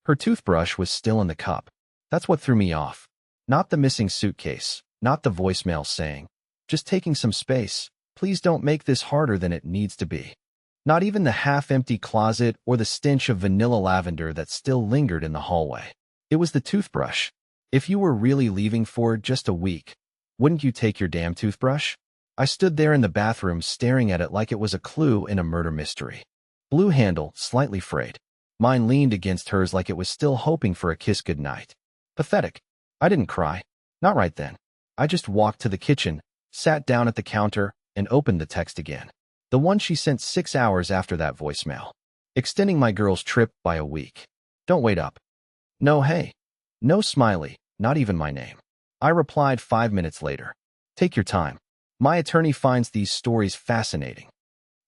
Her toothbrush was still in the cup. That's what threw me off. Not the missing suitcase, not the voicemail saying, "Just taking some space. Please don't make this harder than it needs to be." Not even the half-empty closet or the stench of vanilla lavender that still lingered in the hallway. It was the toothbrush. If you were really leaving for just a week, wouldn't you take your damn toothbrush? I stood there in the bathroom staring at it like it was a clue in a murder mystery. Blue handle, slightly frayed. Mine leaned against hers like it was still hoping for a kiss goodnight. Pathetic. I didn't cry. Not right then. I just walked to the kitchen, sat down at the counter, and opened the text again. The one she sent 6 hours after that voicemail. Extending my girl's trip by a week. Don't wait up. No hey. No smiley, not even my name. I replied 5 minutes later. Take your time. My attorney finds these stories fascinating.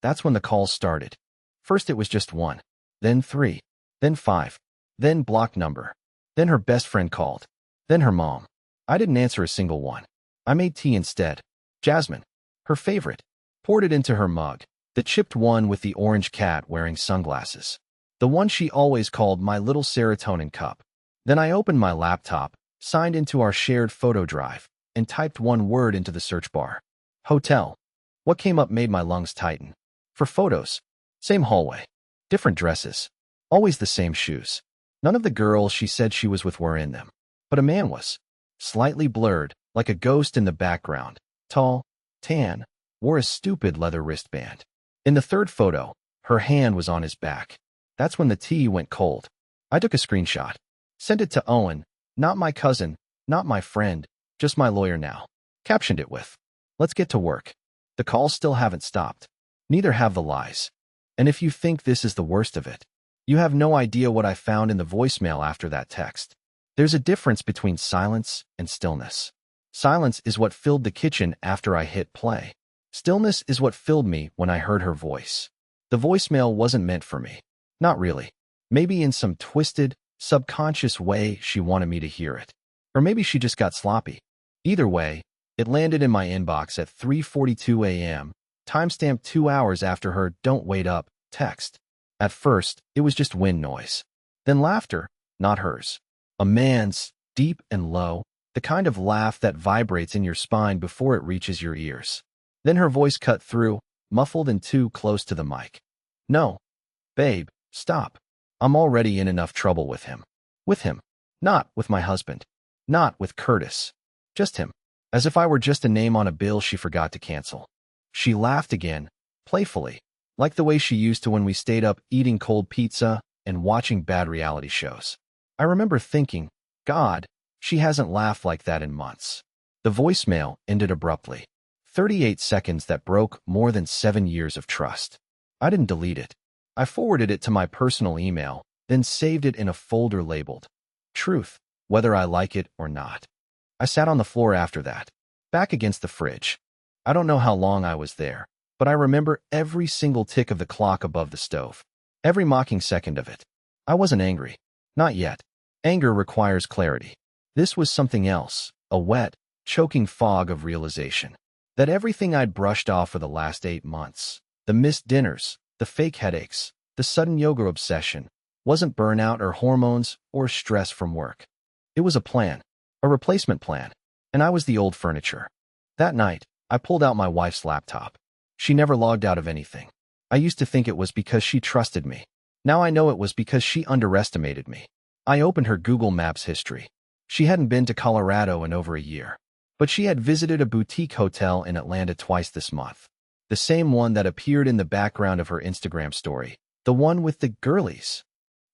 That's when the calls started. First it was just 1, then 3, then 5, then block number. Then her best friend called. Then her mom. I didn't answer a single one. I made tea instead. Jasmine. Her favorite. Poured it into her mug. The chipped one with the orange cat wearing sunglasses. The one she always called my little serotonin cup. Then I opened my laptop, signed into our shared photo drive, and typed one word into the search bar. Hotel. What came up made my lungs tighten. For photos. Same hallway. Different dresses. Always the same shoes. None of the girls she said she was with were in them. But a man was. Slightly blurred, like a ghost in the background. Tall, tan, wore a stupid leather wristband. In the third photo, her hand was on his back. That's when the tea went cold. I took a screenshot. Sent it to Owen, not my cousin, not my friend, just my lawyer now. Captioned it with, "Let's get to work." The calls still haven't stopped. Neither have the lies. And if you think this is the worst of it, you have no idea what I found in the voicemail after that text. There's a difference between silence and stillness. Silence is what filled the kitchen after I hit play. Stillness is what filled me when I heard her voice. The voicemail wasn't meant for me. Not really. Maybe in some twisted, subconscious way she wanted me to hear it. Or maybe she just got sloppy. Either way, it landed in my inbox at 3:42 a.m., timestamped 2 hours after her "Don't wait up" text. At first, it was just wind noise. Then laughter, not hers. A man's, deep and low, the kind of laugh that vibrates in your spine before it reaches your ears. Then her voice cut through, muffled and too close to the mic. "No. Babe, stop. I'm already in enough trouble with him. With him. Not with my husband. Not with Curtis. Just him." As if I were just a name on a bill she forgot to cancel. She laughed again, playfully, like the way she used to when we stayed up eating cold pizza and watching bad reality shows. I remember thinking, God, she hasn't laughed like that in months. The voicemail ended abruptly. 38 seconds that broke more than 7 years of trust. I didn't delete it. I forwarded it to my personal email, then saved it in a folder labeled Truth, whether I like it or not. I sat on the floor after that, back against the fridge. I don't know how long I was there, but I remember every single tick of the clock above the stove. Every mocking second of it. I wasn't angry. Not yet. Anger requires clarity. This was something else, a wet, choking fog of realization. That everything I'd brushed off for the last 8 months, the missed dinners, the fake headaches, the sudden yoga obsession, wasn't burnout or hormones or stress from work. It was a plan. A replacement plan, and I was the old furniture. That night, I pulled out my wife's laptop. She never logged out of anything. I used to think it was because she trusted me. Now I know it was because she underestimated me. I opened her Google Maps history. She hadn't been to Colorado in over a year, but she had visited a boutique hotel in Atlanta twice this month. The same one that appeared in the background of her Instagram story. The one with the girlies.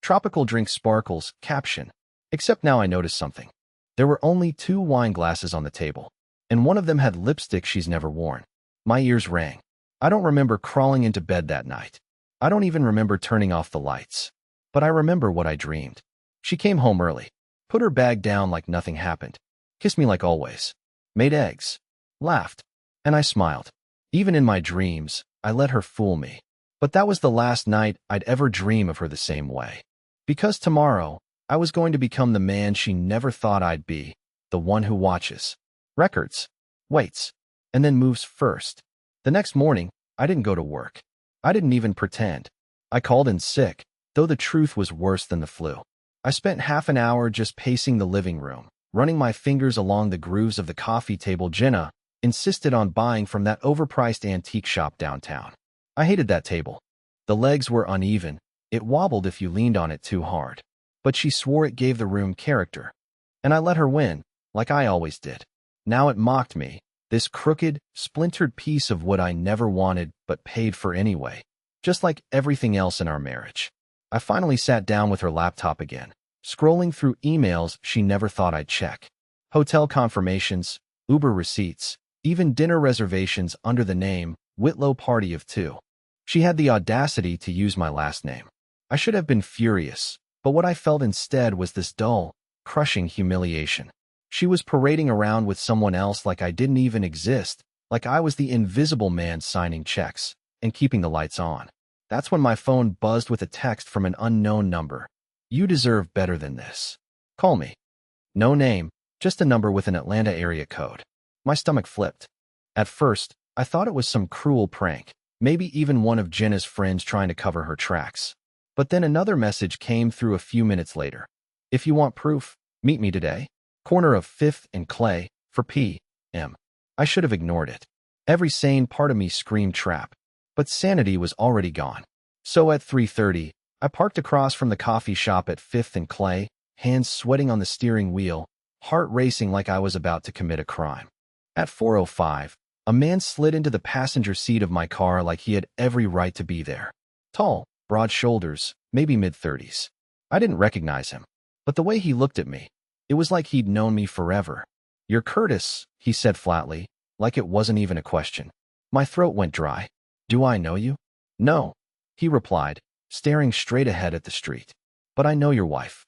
Tropical drink sparkles, caption. Except now I noticed something. There were only 2 wine glasses on the table, and one of them had lipstick she's never worn. My ears rang. I don't remember crawling into bed that night. I don't even remember turning off the lights. But I remember what I dreamed. She came home early, put her bag down like nothing happened, kissed me like always, made eggs, laughed, and I smiled. Even in my dreams, I let her fool me. But that was the last night I'd ever dream of her the same way. Because tomorrow, I was going to become the man she never thought I'd be, the one who watches, records, waits, and then moves first. The next morning, I didn't go to work. I didn't even pretend. I called in sick, though the truth was worse than the flu. I spent half an hour just pacing the living room, running my fingers along the grooves of the coffee table Jenna insisted on buying from that overpriced antique shop downtown. I hated that table. The legs were uneven. It wobbled if you leaned on it too hard. But she swore it gave the room character. And I let her win, like I always did. Now it mocked me, this crooked, splintered piece of wood I never wanted but paid for anyway. Just like everything else in our marriage. I finally sat down with her laptop again, scrolling through emails she never thought I'd check. Hotel confirmations, Uber receipts, even dinner reservations under the name Whitlow Party of Two. She had the audacity to use my last name. I should have been furious, but what I felt instead was this dull, crushing humiliation. She was parading around with someone else like I didn't even exist, like I was the invisible man signing checks and keeping the lights on. That's when my phone buzzed with a text from an unknown number. You deserve better than this. Call me. No name, just a number with an Atlanta area code. My stomach flipped. At first, I thought it was some cruel prank, maybe even one of Jenna's friends trying to cover her tracks. But then another message came through a few minutes later. If you want proof, meet me today. Corner of 5th and Clay, for P.M. I should have ignored it. Every sane part of me screamed trap. But sanity was already gone. So at 3:30, I parked across from the coffee shop at 5th and Clay, hands sweating on the steering wheel, heart racing like I was about to commit a crime. At 4:05, a man slid into the passenger seat of my car like he had every right to be there. Tall, broad shoulders, maybe mid-30s. I didn't recognize him, but the way he looked at me, it was like he'd known me forever. You're Curtis, he said flatly, like it wasn't even a question. My throat went dry. Do I know you? No, he replied, staring straight ahead at the street. But I know your wife.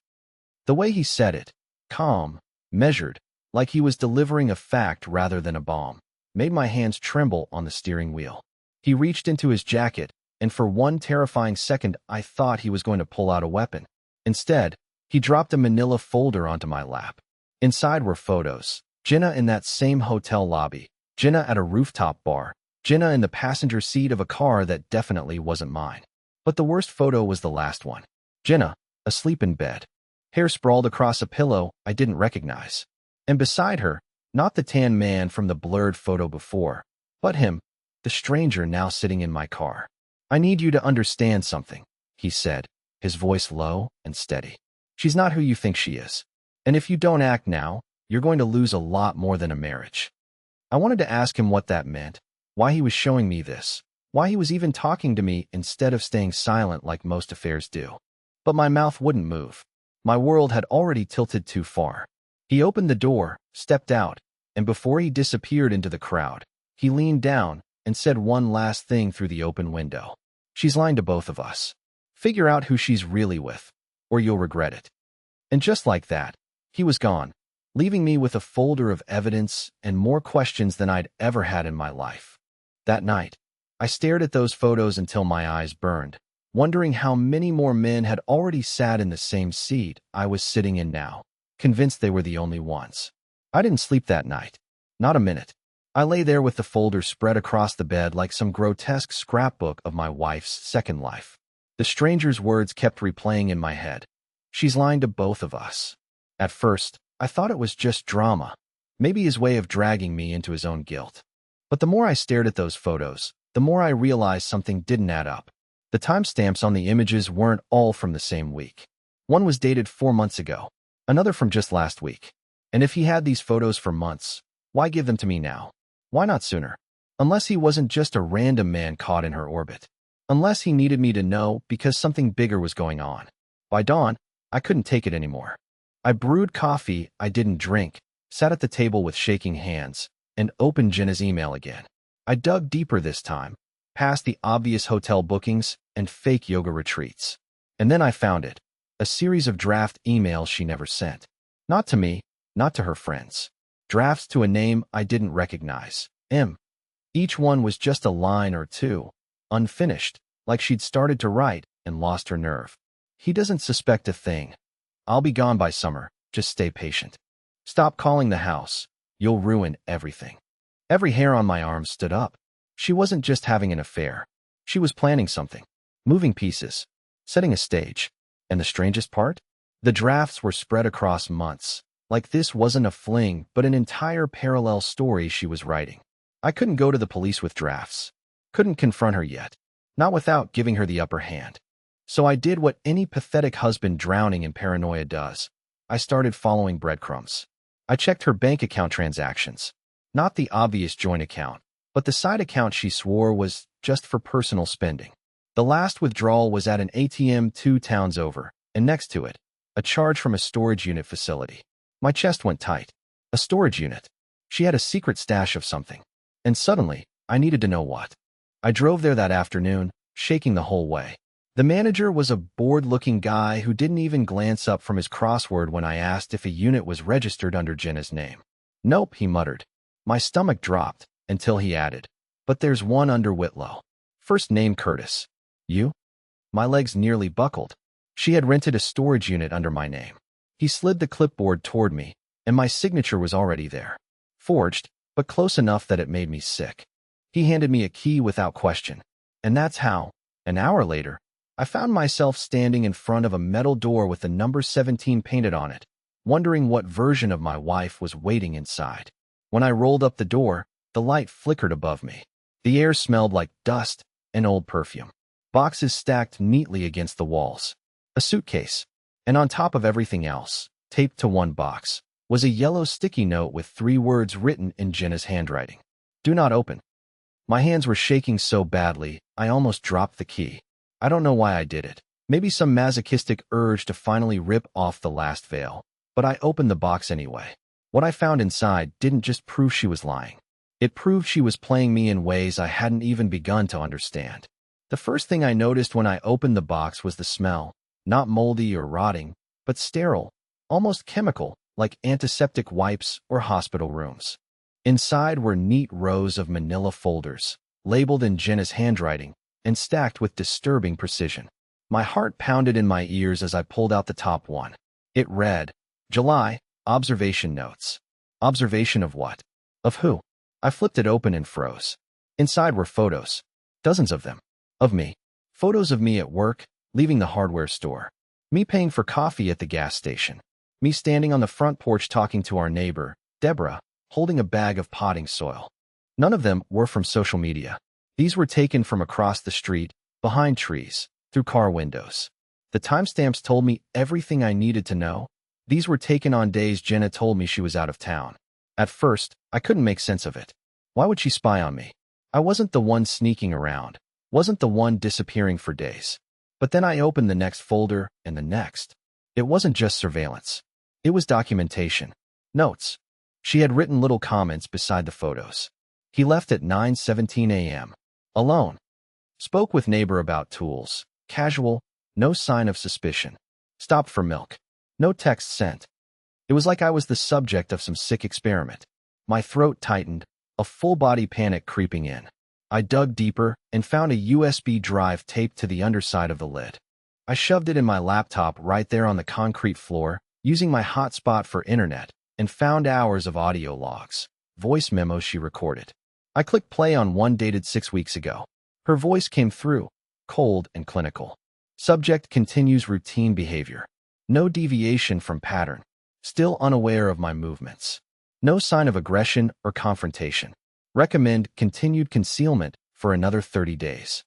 The way he said it, calm, measured, like he was delivering a fact rather than a bomb, made my hands tremble on the steering wheel. He reached into his jacket, and for one terrifying second I thought he was going to pull out a weapon. Instead, he dropped a manila folder onto my lap. Inside were photos. Jenna in that same hotel lobby. Jenna at a rooftop bar. Jenna in the passenger seat of a car that definitely wasn't mine. But the worst photo was the last one. Jenna, asleep in bed. Hair sprawled across a pillow I didn't recognize. And beside her, not the tan man from the blurred photo before, but him, the stranger now sitting in my car. I need you to understand something, he said, his voice low and steady. She's not who you think she is. And if you don't act now, you're going to lose a lot more than a marriage. I wanted to ask him what that meant, why he was showing me this, why he was even talking to me instead of staying silent like most affairs do. But my mouth wouldn't move. My world had already tilted too far. He opened the door, stepped out, and before he disappeared into the crowd, he leaned down and said one last thing through the open window. She's lying to both of us. Figure out who she's really with, or you'll regret it. And just like that, he was gone, leaving me with a folder of evidence and more questions than I'd ever had in my life. That night, I stared at those photos until my eyes burned, wondering how many more men had already sat in the same seat I was sitting in now, convinced they were the only ones. I didn't sleep that night. Not a minute. I lay there with the folder spread across the bed like some grotesque scrapbook of my wife's second life. The stranger's words kept replaying in my head. She's lying to both of us. At first, I thought it was just drama, maybe his way of dragging me into his own guilt. But the more I stared at those photos, the more I realized something didn't add up. The timestamps on the images weren't all from the same week. One was dated 4 months ago, another from just last week. And if he had these photos for months, why give them to me now? Why not sooner? Unless he wasn't just a random man caught in her orbit. Unless he needed me to know because something bigger was going on. By dawn, I couldn't take it anymore. I brewed coffee I didn't drink, sat at the table with shaking hands, and opened Jenna's email again. I dug deeper this time, past the obvious hotel bookings and fake yoga retreats. And then I found it, a series of draft emails she never sent. Not to me, not to her friends. Drafts to a name I didn't recognize, M. Each one was just a line or two, unfinished, like she'd started to write and lost her nerve. He doesn't suspect a thing. I'll be gone by summer, just stay patient. Stop calling the house, you'll ruin everything. Every hair on my arm stood up. She wasn't just having an affair. She was planning something, moving pieces, setting a stage. And the strangest part? The drafts were spread across months, like this wasn't a fling but an entire parallel story she was writing. I couldn't go to the police with drafts. Couldn't confront her yet, not without giving her the upper hand. So I did what any pathetic husband drowning in paranoia does. I started following breadcrumbs. I checked her bank account transactions. Not the obvious joint account, but the side account she swore was just for personal spending. The last withdrawal was at an ATM 2 towns over, and next to it, a charge from a storage unit facility. My chest went tight. A storage unit. She had a secret stash of something. And suddenly, I needed to know what. I drove there that afternoon, shaking the whole way. The manager was a bored-looking guy who didn't even glance up from his crossword when I asked if a unit was registered under Jenna's name. Nope, he muttered. My stomach dropped, until he added, but there's one under Whitlow. First name Curtis. You? My legs nearly buckled. She had rented a storage unit under my name. He slid the clipboard toward me, and my signature was already there. Forged, but close enough that it made me sick. He handed me a key without question, and that's how, an hour later, I found myself standing in front of a metal door with the number 17 painted on it, wondering what version of my wife was waiting inside. When I rolled up the door, the light flickered above me. The air smelled like dust and old perfume. Boxes stacked neatly against the walls. A suitcase. And on top of everything else, taped to one box, was a yellow sticky note with 3 words written in Jenna's handwriting. Do not open. My hands were shaking so badly, I almost dropped the key. I don't know why I did it. Maybe some masochistic urge to finally rip off the last veil. But I opened the box anyway. What I found inside didn't just prove she was lying. It proved she was playing me in ways I hadn't even begun to understand. The first thing I noticed when I opened the box was the smell. Not moldy or rotting, but sterile, almost chemical, like antiseptic wipes or hospital rooms. Inside were neat rows of manila folders, labeled in Jenna's handwriting, and stacked with disturbing precision. My heart pounded in my ears as I pulled out the top one. It read, July, observation notes. Observation of what? Of who? I flipped it open and froze. Inside were photos. Dozens of them. Of me. Photos of me at work, leaving the hardware store. Me paying for coffee at the gas station. Me standing on the front porch talking to our neighbor, Deborah, holding a bag of potting soil. None of them were from social media. These were taken from across the street, behind trees, through car windows. The timestamps told me everything I needed to know. These were taken on days Jenna told me she was out of town. At first, I couldn't make sense of it. Why would she spy on me? I wasn't the one sneaking around, wasn't the one disappearing for days. But then I opened the next folder and the next. It wasn't just surveillance. It was documentation. Notes. She had written little comments beside the photos. He left at 9:17 a.m. Alone. Spoke with neighbor about tools. Casual. No sign of suspicion. Stopped for milk. No text sent. It was like I was the subject of some sick experiment. My throat tightened, a full-body panic creeping in. I dug deeper and found a USB drive taped to the underside of the lid. I shoved it in my laptop right there on the concrete floor, using my hotspot for internet, and found hours of audio logs, voice memos she recorded. I clicked play on one dated 6 weeks ago. Her voice came through, cold and clinical. Subject continues routine behavior. No deviation from pattern. Still unaware of my movements. No sign of aggression or confrontation. Recommend continued concealment for another 30 days.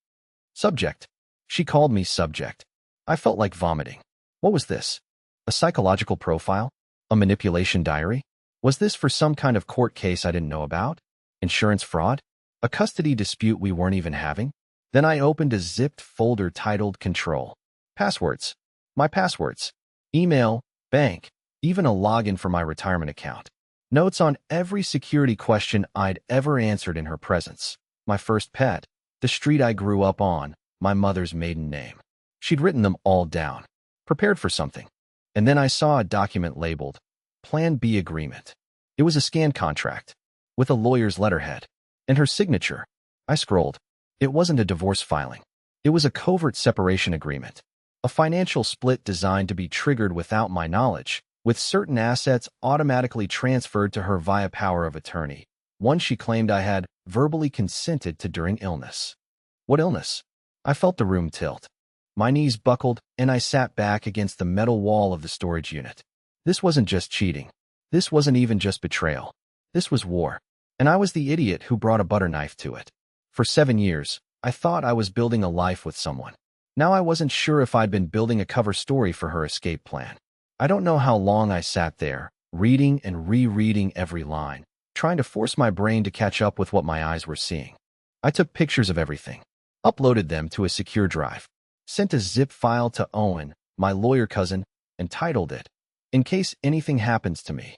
Subject. She called me subject. I felt like vomiting. What was this? A psychological profile? A manipulation diary? Was this for some kind of court case I didn't know about? Insurance fraud? A custody dispute we weren't even having? Then I opened a zipped folder titled Control. Passwords. My passwords. Email, bank, even a login for my retirement account. Notes on every security question I'd ever answered in her presence. My first pet, the street I grew up on, my mother's maiden name. She'd written them all down, prepared for something. And then I saw a document labeled Plan B Agreement. It was a scanned contract, with a lawyer's letterhead, and her signature. I scrolled. It wasn't a divorce filing. It was a covert separation agreement, a financial split designed to be triggered without my knowledge, with certain assets automatically transferred to her via power of attorney, one she claimed I had verbally consented to during illness. What illness? I felt the room tilt. My knees buckled, and I sat back against the metal wall of the storage unit. This wasn't just cheating. This wasn't even just betrayal. This was war. And I was the idiot who brought a butter knife to it. For 7 years, I thought I was building a life with someone. Now I wasn't sure if I'd been building a cover story for her escape plan. I don't know how long I sat there, reading and rereading every line, trying to force my brain to catch up with what my eyes were seeing. I took pictures of everything, uploaded them to a secure drive, sent a zip file to Owen, my lawyer cousin, and titled it, "In case anything happens to me."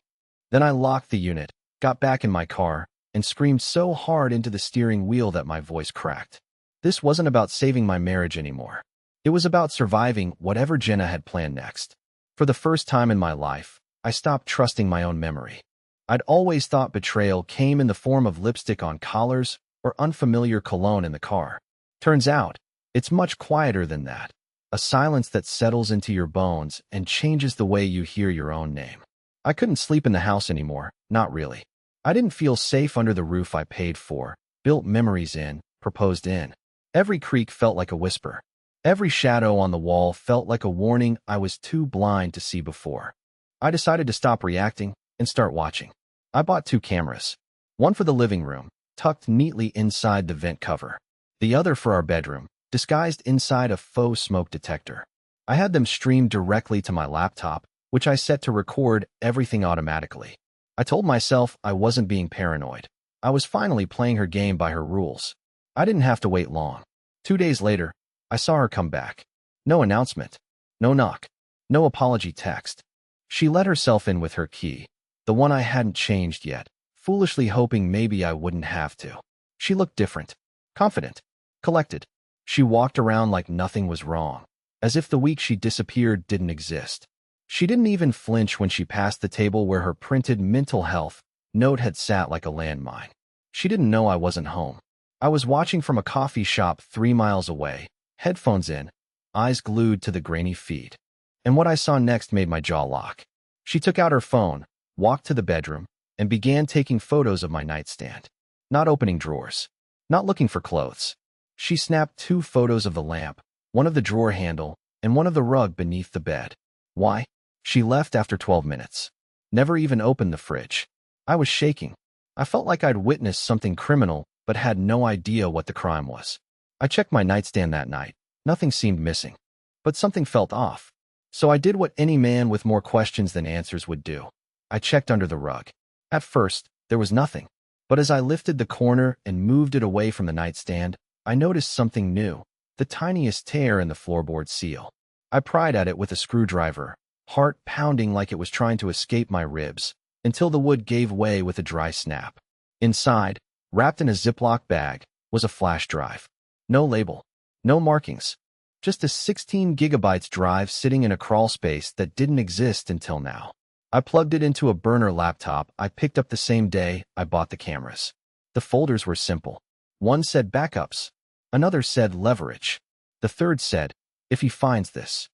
Then I locked the unit, got back in my car, and screamed so hard into the steering wheel that my voice cracked. This wasn't about saving my marriage anymore. It was about surviving whatever Jenna had planned next. For the first time in my life, I stopped trusting my own memory. I'd always thought betrayal came in the form of lipstick on collars or unfamiliar cologne in the car. Turns out, it's much quieter than that. A silence that settles into your bones and changes the way you hear your own name. I couldn't sleep in the house anymore, not really. I didn't feel safe under the roof I paid for, built memories in, proposed in. Every creak felt like a whisper. Every shadow on the wall felt like a warning I was too blind to see before. I decided to stop reacting and start watching. I bought 2 cameras. One for the living room, tucked neatly inside the vent cover. The other for our bedroom, disguised inside a faux smoke detector. I had them streamed directly to my laptop, which I set to record everything automatically. I told myself I wasn't being paranoid. I was finally playing her game by her rules. I didn't have to wait long. 2 days later, I saw her come back. No announcement, no knock, no apology text. She let herself in with her key, the one I hadn't changed yet, foolishly hoping maybe I wouldn't have to. She looked different, confident, collected. She walked around like nothing was wrong, as if the week she disappeared didn't exist. She didn't even flinch when she passed the table where her printed mental health note had sat like a landmine. She didn't know I wasn't home. I was watching from a coffee shop 3 miles away, headphones in, eyes glued to the grainy feed. And what I saw next made my jaw lock. She took out her phone, walked to the bedroom, and began taking photos of my nightstand. Not opening drawers. Not looking for clothes. She snapped 2 photos of the lamp, one of the drawer handle, and one of the rug beneath the bed. Why? She left after 12 minutes. Never even opened the fridge. I was shaking. I felt like I'd witnessed something criminal, but had no idea what the crime was. I checked my nightstand that night. Nothing seemed missing. But something felt off. So I did what any man with more questions than answers would do. I checked under the rug. At first, there was nothing. But as I lifted the corner and moved it away from the nightstand, I noticed something new. The tiniest tear in the floorboard seal. I pried at it with a screwdriver, heart pounding like it was trying to escape my ribs, until the wood gave way with a dry snap. Inside, wrapped in a Ziploc bag, was a flash drive. No label. No markings. Just a 16 gigabytes drive sitting in a crawl space that didn't exist until now. I plugged it into a burner laptop I picked up the same day I bought the cameras. The folders were simple. One said backups. Another said leverage. The third said, if he finds this.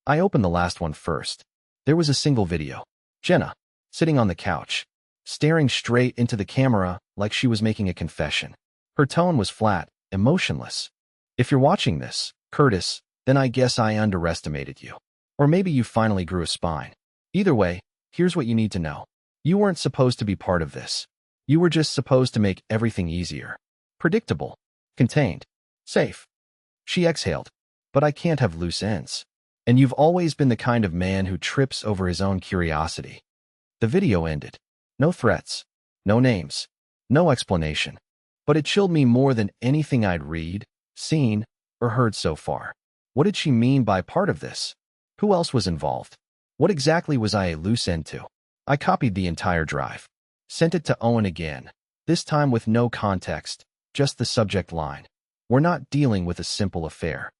I opened the last one first. There was a single video. Jenna, sitting on the couch, staring straight into the camera like she was making a confession. Her tone was flat, emotionless. If you're watching this, Curtis, then I guess I underestimated you. Or maybe you finally grew a spine. Either way, here's what you need to know. You weren't supposed to be part of this. You were just supposed to make everything easier. Predictable. Contained. Safe. She exhaled. But I can't have loose ends. And you've always been the kind of man who trips over his own curiosity. The video ended. No threats. No names. No explanation. But it chilled me more than anything I'd read, seen, or heard so far. What did she mean by part of this? Who else was involved? What exactly was I a loose end to? I copied the entire drive. Sent it to Owen again, this time with no context, just the subject line. We're not dealing with a simple affair.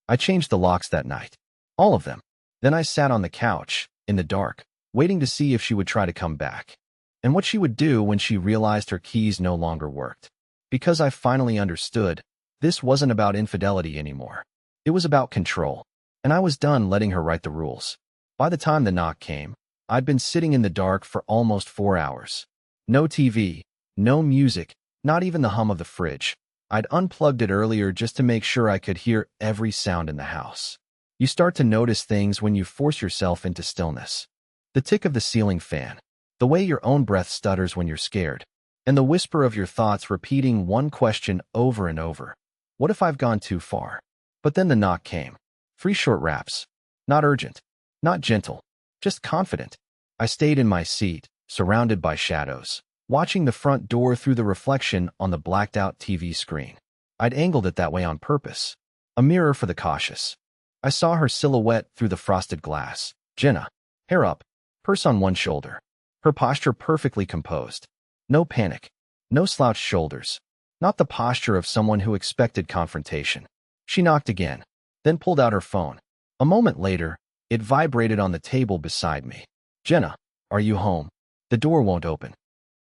I changed the locks that night. All of them. Then I sat on the couch, in the dark, waiting to see if she would try to come back. And what she would do when she realized her keys no longer worked. Because I finally understood, this wasn't about infidelity anymore. It was about control. And I was done letting her write the rules. By the time the knock came, I'd been sitting in the dark for almost 4 hours. No TV, no music, not even the hum of the fridge. I'd unplugged it earlier just to make sure I could hear every sound in the house. You start to notice things when you force yourself into stillness. The tick of the ceiling fan, the way your own breath stutters when you're scared, and the whisper of your thoughts repeating one question over and over. What if I've gone too far? But then the knock came. 3 short raps. Not urgent, not gentle, just confident. I stayed in my seat, surrounded by shadows, watching the front door through the reflection on the blacked-out TV screen. I'd angled it that way on purpose. A mirror for the cautious. I saw her silhouette through the frosted glass. Jenna, hair up, purse on one shoulder. Her posture perfectly composed. No panic, no slouched shoulders. Not the posture of someone who expected confrontation. She knocked again, then pulled out her phone. A moment later, it vibrated on the table beside me. Jenna, are you home? The door won't open.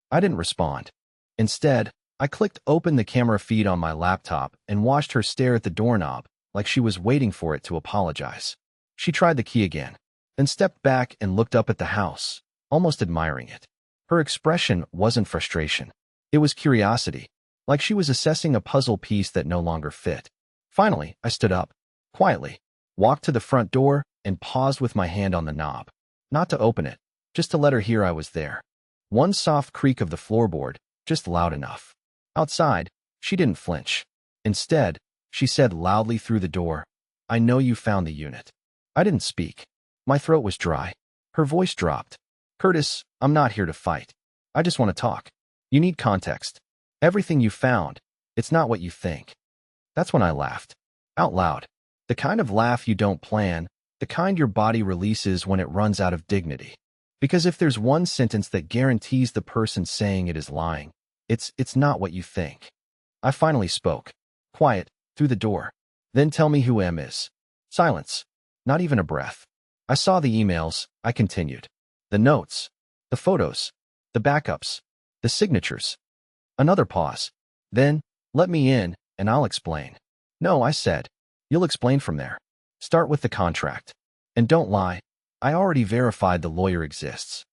I didn't respond. Instead, I clicked open the camera feed on my laptop and watched her stare at the doorknob like she was waiting for it to apologize. She tried the key again, then stepped back and looked up at the house, almost admiring it. Her expression wasn't frustration. It was curiosity, like she was assessing a puzzle piece that no longer fit. Finally, I stood up, quietly, walked to the front door, and paused with my hand on the knob. Not to open it, just to let her hear I was there. One soft creak of the floorboard, just loud enough. Outside, she didn't flinch. Instead, she said loudly through the door, I know you found the unit. I didn't speak. My throat was dry. Her voice dropped. Curtis, I'm not here to fight. I just want to talk. You need context. Everything you found, it's not what you think. That's when I laughed. Out loud. The kind of laugh you don't plan, the kind your body releases when it runs out of dignity. Because if there's one sentence that guarantees the person saying it is lying, it's not what you think. I finally spoke. Quiet, through the door. Then tell me who M is. Silence. Not even a breath. I saw the emails, I continued. The notes. The photos. The backups. The signatures. Another pause. Then, let me in, and I'll explain. No, I said. You'll explain from there. Start with the contract. And don't lie. I already verified the lawyer exists.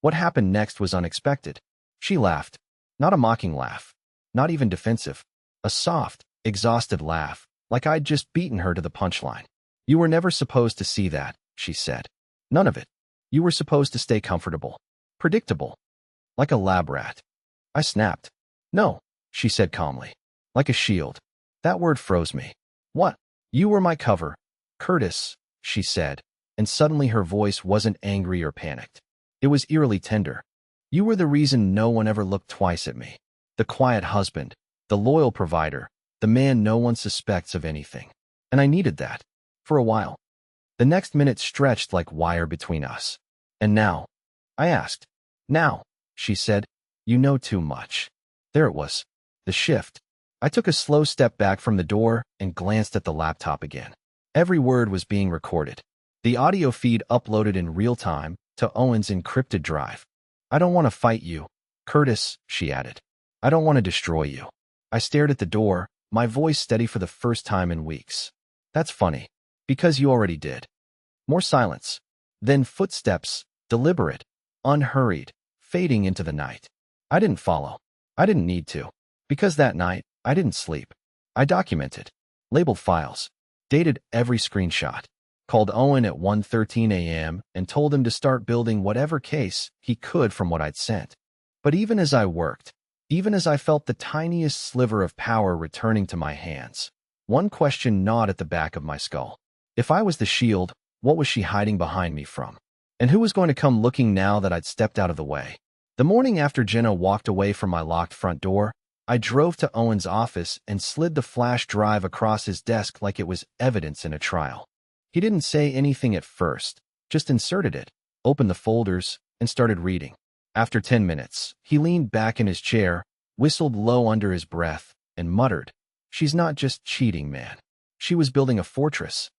What happened next was unexpected. She laughed. Not a mocking laugh. Not even defensive. A soft, exhausted laugh, like I'd just beaten her to the punchline. You were never supposed to see that, she said. None of it. You were supposed to stay comfortable. Predictable. Like a lab rat. I snapped. No, she said calmly. Like a shield. That word froze me. What? You were my cover. Curtis, she said, and suddenly her voice wasn't angry or panicked. It was eerily tender. You were the reason no one ever looked twice at me. The quiet husband, the loyal provider, the man no one suspects of anything. And I needed that. For a while. The next minute stretched like wire between us. And now? I asked. Now, she said, you know too much. There it was. The shift. I took a slow step back from the door and glanced at the laptop again. Every word was being recorded. The audio feed uploaded in real time to Owen's encrypted drive. I don't want to fight you, Curtis, she added. I don't want to destroy you. I stared at the door, my voice steady for the first time in weeks. That's funny. Because you already did. More silence. Then footsteps, deliberate, unhurried, fading into the night. I didn't follow. I didn't need to. Because that night, I didn't sleep. I documented. Labeled files. Dated every screenshot. Called Owen at 1:13 a.m. and told him to start building whatever case he could from what I'd sent. But even as I worked, even as I felt the tiniest sliver of power returning to my hands, one question gnawed at the back of my skull. If I was the shield, what was she hiding behind me from? And who was going to come looking now that I'd stepped out of the way? The morning after Jenna walked away from my locked front door, I drove to Owen's office and slid the flash drive across his desk like it was evidence in a trial. He didn't say anything at first, just inserted it, opened the folders, and started reading. After 10 minutes, he leaned back in his chair, whistled low under his breath, and muttered, She's not just cheating, man. She was building a fortress.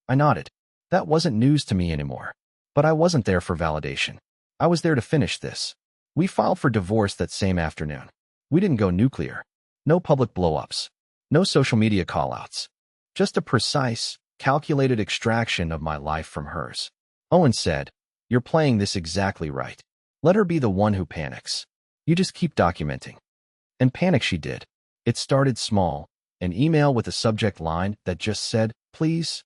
I nodded. That wasn't news to me anymore. But I wasn't there for validation. I was there to finish this. We filed for divorce that same afternoon. We didn't go nuclear. No public blow-ups. No social media call-outs. Just a precise, calculated extraction of my life from hers. Owen said, You're playing this exactly right. Let her be the one who panics. You just keep documenting. And panic she did. It started small, an email with a subject line that just said, Please.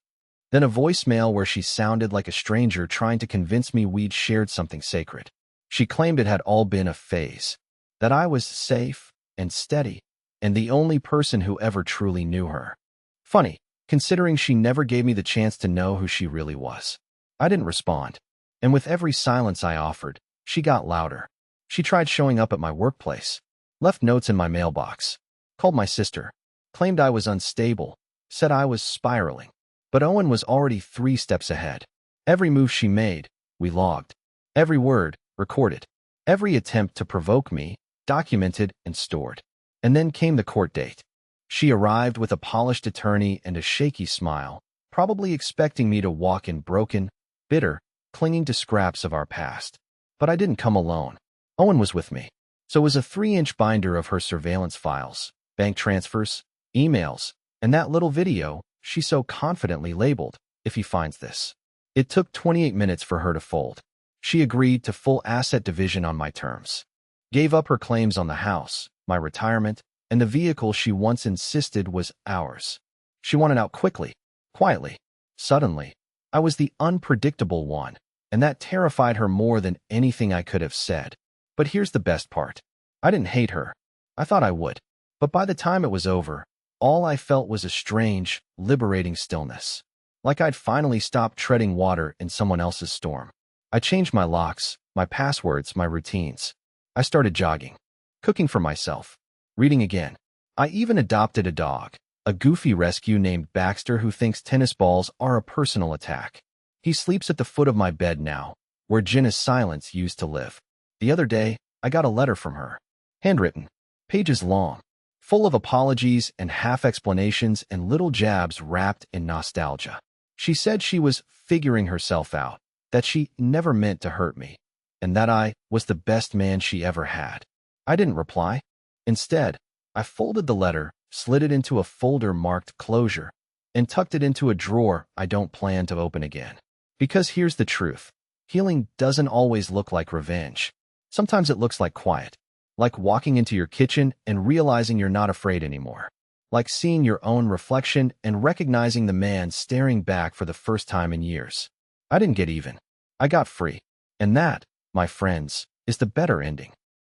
Then a voicemail where she sounded like a stranger trying to convince me we'd shared something sacred. She claimed it had all been a phase, that I was safe and steady, and the only person who ever truly knew her. Funny, considering she never gave me the chance to know who she really was. I didn't respond, and with every silence I offered, she got louder. She tried showing up at my workplace, left notes in my mailbox, called my sister, claimed I was unstable, said I was spiraling. But Owen was already 3 steps ahead. Every move she made, we logged. Every word, recorded. Every attempt to provoke me, documented and stored. And then came the court date. She arrived with a polished attorney and a shaky smile, probably expecting me to walk in broken, bitter, clinging to scraps of our past. But I didn't come alone. Owen was with me. So it was a 3-inch binder of her surveillance files, bank transfers, emails, and that little video she so confidently labeled, "If he finds this." It took 28 minutes for her to fold. She agreed to full asset division on my terms. Gave up her claims on the house, my retirement, and the vehicle she once insisted was ours. She wanted out quickly, quietly, suddenly. I was the unpredictable one, and that terrified her more than anything I could have said. But here's the best part. I didn't hate her. I thought I would. But by the time it was over, all I felt was a strange, liberating stillness. Like I'd finally stopped treading water in someone else's storm. I changed my locks, my passwords, my routines. I started jogging, cooking for myself, reading again. I even adopted a dog, a goofy rescue named Baxter who thinks tennis balls are a personal attack. He sleeps at the foot of my bed now, where Jenna's silence used to live. The other day, I got a letter from her. Handwritten, pages long, full of apologies and half-explanations and little jabs wrapped in nostalgia. She said she was figuring herself out, that she never meant to hurt me, and that I was the best man she ever had. I didn't reply. Instead, I folded the letter, slid it into a folder marked closure, and tucked it into a drawer I don't plan to open again. Because here's the truth. Healing doesn't always look like revenge. Sometimes it looks like quiet. Like walking into your kitchen and realizing you're not afraid anymore. Like seeing your own reflection and recognizing the man staring back for the first time in years. I didn't get even. I got free. And that, my friends, is the better ending.